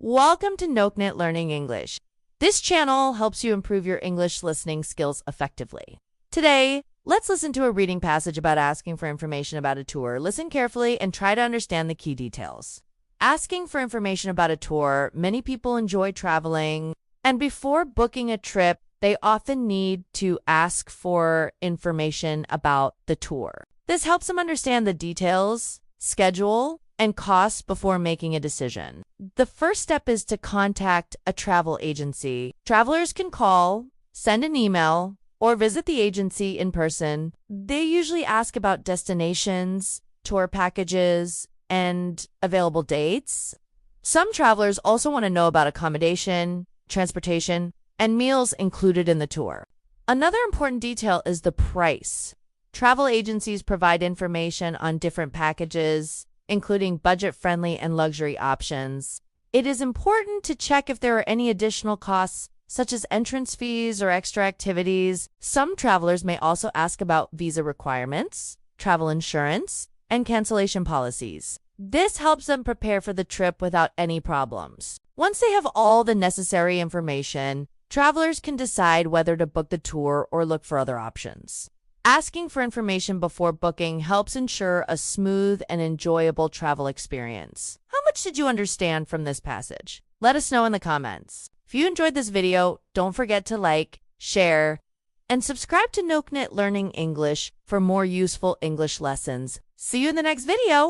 Welcome to NOHKNET Learning English. This channel helps you improve your English listening skills effectively. Today, let's listen to a reading passage about asking for information about a tour. Listen carefully and try to understand the key details. Asking for information about a tour, many people enjoy traveling, and before booking a trip, they often need to ask for information about the tour. This helps them understand the details, schedule, and costs before making a decision. The first step is to contact a travel agency. Travelers can call, send an email, or visit the agency in person. They usually ask about destinations, tour packages, and available dates. Some travelers also want to know about accommodation, transportation, and meals included in the tour. Another important detail is the price. Travel agencies provide information on different packages, including budget-friendly and luxury options. It is important to check if there are any additional costs, such as entrance fees or extra activities. Some travelers may also ask about visa requirements, travel insurance, and cancellation policies. This helps them prepare for the trip without any problems. Once they have all the necessary information, travelers can decide whether to book the tour or look for other options. Asking for information before booking helps ensure a smooth and enjoyable travel experience. How much did you understand from this passage? Let us know in the comments. If you enjoyed this video, don't forget to like, share, and subscribe to NOHKNET Learning English for more useful English lessons. See you in the next video!